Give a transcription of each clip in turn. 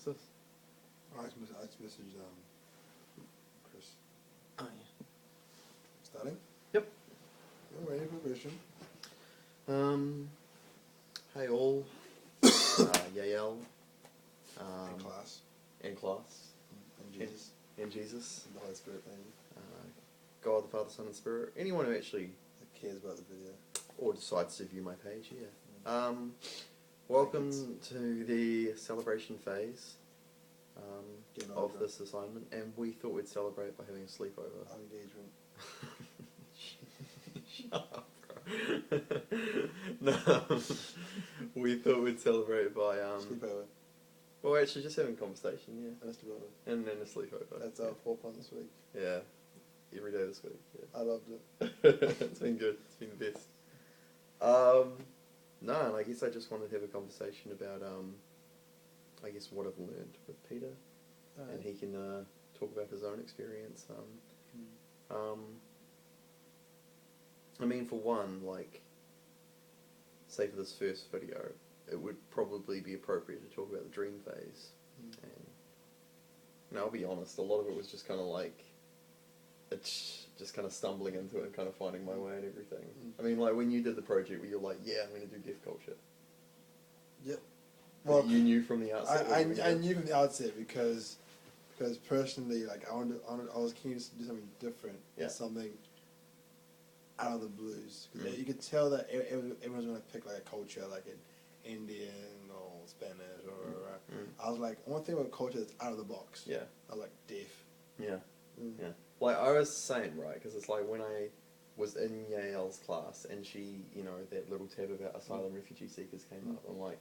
this? I just messaged Chris. Oh, yeah. Starting? Yep. I'm ready for a question. Hey all, Yael, In class. and class, And Jesus. and Jesus, And the Holy Spirit, maybe. God the Father, Son and Spirit, anyone who actually, That cares about the video. or decides to view my page, yeah. Welcome to the celebration phase Getting of older. this assignment, and we thought we'd celebrate by having a sleepover. Our engagement. Shut up, bro. No, we thought we'd celebrate by Sleepover. well, actually, just having a conversation, yeah, And a sleepover. and then a sleepover. That's our 4 point this week. Yeah, every day this week. Yeah. I loved it. It's been good. It's been the best. No, and I guess I just wanted to have a conversation about I guess what I've learned with Peter, and he can talk about his own experience. I mean, for one, like, say for this first video, it would probably be appropriate to talk about the dream phase. And I'll be honest, a lot of it was just kind of like, it's just kind of stumbling into it and kind of finding my way and everything. I mean, like, when you did the project where you're like, yeah, I'm going to do deaf culture. Yep. Well, you knew from the outset. I knew from the outset because personally, like, I was keen to do something different. Yeah. Something out of the blues. 'Cause Mm. you could tell that everyone's going to pick like a culture, like an Indian or Spanish or. I was like, I want to think about a culture that's out of the box. Yeah. I was like deaf. Yeah. Yeah. Like, I was saying, right, because it's like when I was in Yael's class and she, you know, that little tab about asylum refugee seekers came up, I'm like,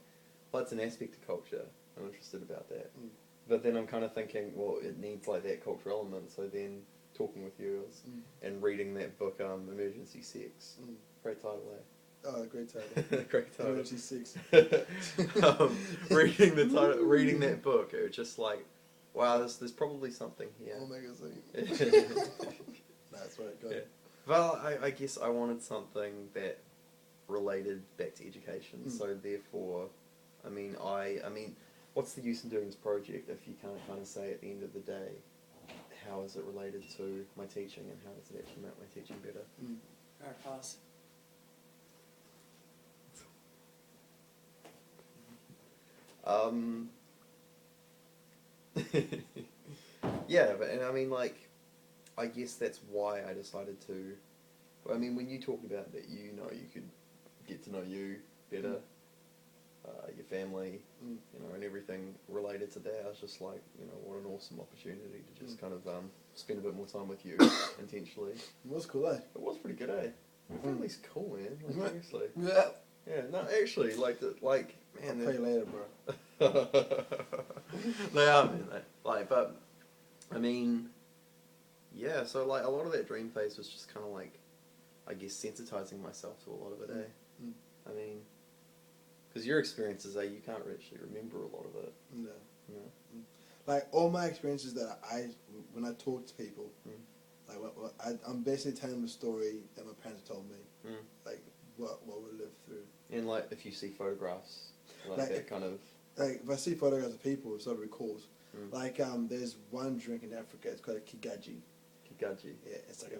well, that's an aspect of culture. I'm interested about that. But then I'm kind of thinking, well, it needs like that cultural element. So then talking with you and reading that book, Emergency Sex. Great title, eh? Oh, great title. Great title. Emergency 6. Reading that book, it was just like, wow, there's probably something here. Oh, magazine. That's right, go. Yeah. Well, I guess I wanted something that related back to education. So therefore, I mean, what's the use in doing this project if you can't kind of say at the end of the day, how is it related to my teaching and how does it actually make my teaching better? Alright, pass. Yeah, and I mean, like, I guess that's why I decided to. I mean, when you talk about that, you know, you could get to know you better, your family, you know, and everything related to that. I was just like, you know, what an awesome opportunity to just kind of spend a bit more time with you intentionally. It was cool, eh? It was pretty good, eh? Your family's cool, man. Like, seriously. Yeah. Yeah, no, actually, man. I'll pay you later, bro. They are, man. But I mean, yeah. So like, a lot of that dream phase was just kind of like, I guess, sensitizing myself to a lot of it, eh? I mean, because your experiences, you can't actually remember a lot of it. No. No. Like, all my experiences that when I talk to people, like, I'm basically telling them a story that my parents told me. Like, what we lived through. And like, if you see photographs, Like, that kind of. Like, if I see photographs of people, it sort of recalls. Like, there's one drink in Africa, it's called a kigaji. Kigaji. Yeah, it's like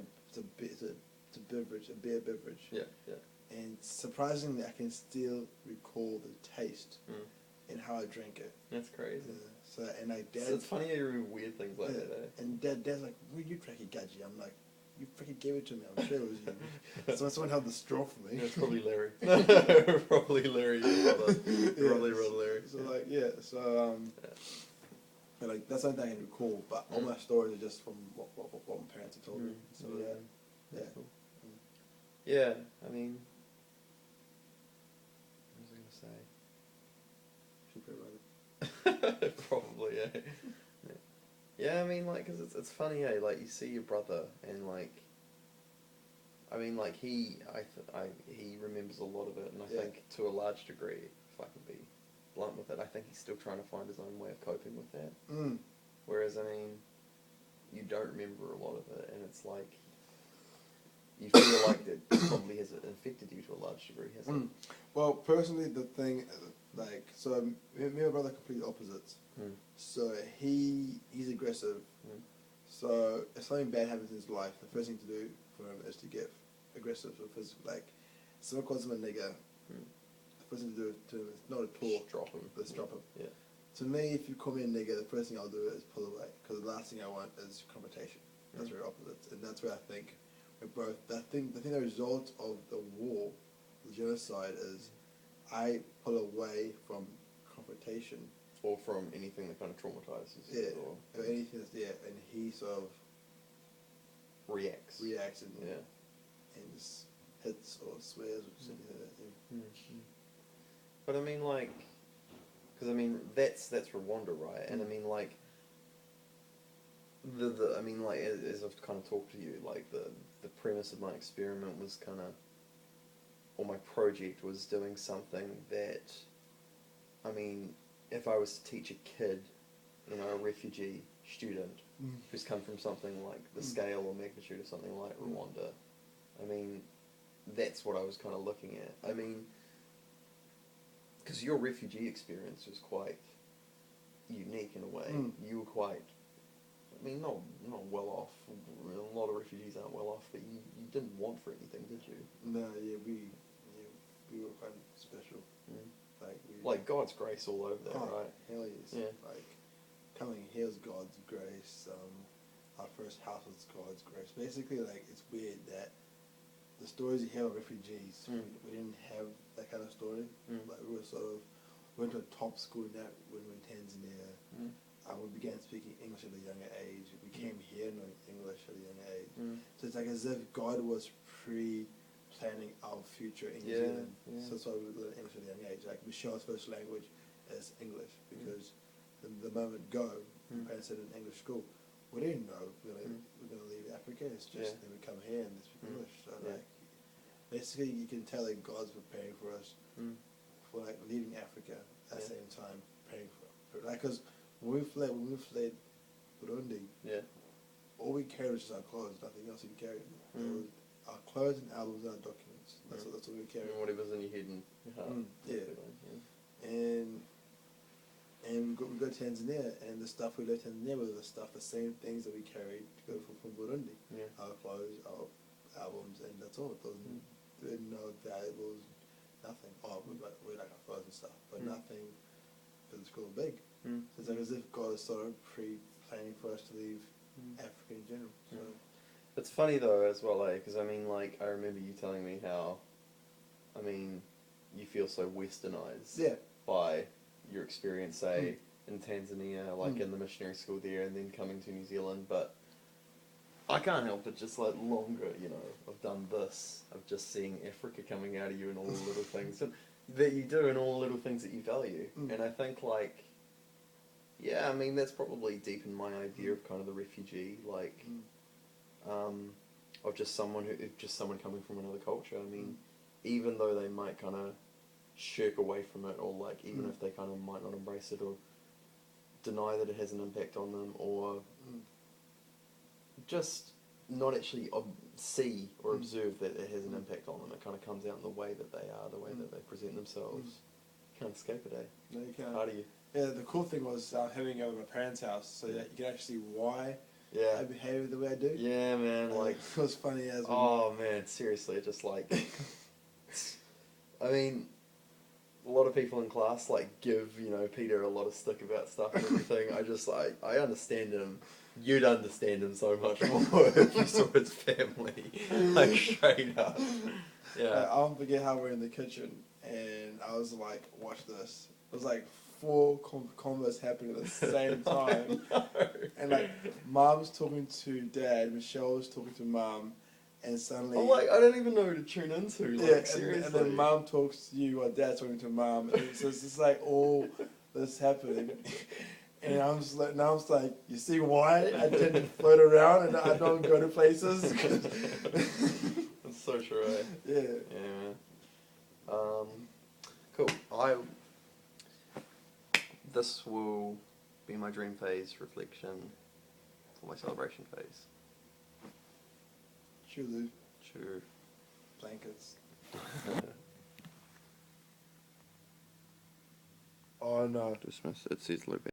it's a beverage, a beer beverage. Yeah, yeah. And surprisingly, I can still recall the taste and how I drank it. That's crazy. So, and like, Dad... So it's funny how you remember weird things like that, eh? And Dad's like, where you drank kigaji? I'm like, you freaking gave it to me. I'm sure it was you. Someone held the straw for me. It's probably Larry. Probably Larry, your brother. Probably real Larry. So like, yeah, so but like, that's something I can recall. But all my stories are just from what my parents have told me. So yeah. Cool. Yeah, I mean, what was I going to say? Should put it right. Probably, yeah. Yeah, I mean, like, because it's funny, eh? Like, you see your brother, and like, I mean, like, he remembers a lot of it, and I think to a large degree, if I can be blunt with it, I think he's still trying to find his own way of coping with that. Whereas, I mean, you don't remember a lot of it, and it's like, you feel like it probably has affected you to a large degree, hasn't it? Well, personally, the thing, Like, so me and my brother are complete opposites. Mm. So he's aggressive. Mm. So if something bad happens in his life, the first thing to do for him is to get aggressive. So like, someone calls him a nigger, the first thing to do to him is not at all. Just drop him. Let's drop him. Yeah. To me, if you call me a nigger, the first thing I'll do is pull away, because the last thing I want is confrontation. That's very opposite, and that's where I think we're both. I think the result of the war, the genocide, is I pull away from confrontation. Or from anything that kind of traumatizes. Yeah, Or or anything that's there, and he sort of reacts. and just hits or swears or something like that. Yeah. But I mean, like, because I mean that's Rwanda, right? And I mean, like, I mean, like, as I've kind of talked to you, like the premise of my experiment was kind of, or my project was doing something that, I mean, if I was to teach a kid, you know, a refugee student who's come from something like the scale or magnitude of something like Rwanda, I mean, that's what I was kind of looking at. I mean, because your refugee experience was quite unique in a way. You were quite, I mean, not well off. A lot of refugees aren't well off, but you didn't want for anything, did you? No, we were quite special. Like God's grace all over there, right? Hell yes. Yeah. Like, coming here is God's grace. Our first house was God's grace. Basically, like, it's weird that the stories you hear of refugees, we didn't have that kind of story. Like, we were sort of, went to a top school when we were in Tanzania. We began speaking English at a younger age. We came here knowing English at a young age. So it's like as if God was planning our future in New Zealand. So that's why we learn English at a young age. Like, Michelle's first language is English, because the moment go, parents said in English school, we didn't know we're gonna leave Africa. It's just then we come here and they speak English. So like, basically, you can tell that God's preparing for us for like leaving Africa at the same time, preparing for like, because when we fled Burundi, all we carried was just our clothes, nothing else we carried. It was our clothes and albums and our documents. That's what we carried. And whatever's in your head and your heart. And we go to Tanzania, and the stuff we left Tanzania was the same things that we carried to go from Burundi. Our clothes, our albums, and that's all. There were no valuables, nothing. Oh, we like our clothes and stuff, but nothing physical or big. So it's like as if God is sort of pre-planning for us to leave Africa in general. So. It's funny though as well, because I mean, like, I remember you telling me how, I mean, you feel so westernized by your experience, say, in Tanzania, like in the missionary school there, and then coming to New Zealand, but I can't help but just, like, longer, you know, I've done this, of just seeing Africa coming out of you and all the little things that you do and all the little things that you value. And I think, like, I mean, that's probably deep in my idea of kind of the refugee, like, of just someone coming from another culture. I mean, even though they might kind of shirk away from it, or like even if they kind of might not embrace it or deny that it has an impact on them, or just not actually see or observe that it has an impact on them, it kind of comes out in the way that they are, the way that they present themselves. You can't escape it, eh? No, you can't. How do you? Yeah, the cool thing was having over at my parents' house, so that you can actually see why I behave the way I do. Yeah, man. Like, it was funny as well. Oh man, seriously, just like, I mean, a lot of people in class like give, you know, Peter a lot of stick about stuff and everything. I understand him. You'd understand him so much more if you saw his family, like, straight up. Yeah. I'll never forget how we're in the kitchen and I was like, watch this. It was like 4 convos happening at the same time. And like, Mom's talking to Dad, Michelle was talking to Mom, and suddenly... I'm like, I don't even know who to tune into, like, seriously. And then Mom talks to you while Dad's talking to Mom, and so it's just like all this happening. And I'm just like, now I'm like, you see why I tend to float around and I don't go to places? That's so true, eh? Yeah. Yeah, man. Cool. This will be my dream phase reflection for my celebration phase. Chulu. True. Blankets. Oh no. Dismiss. It says Lupe.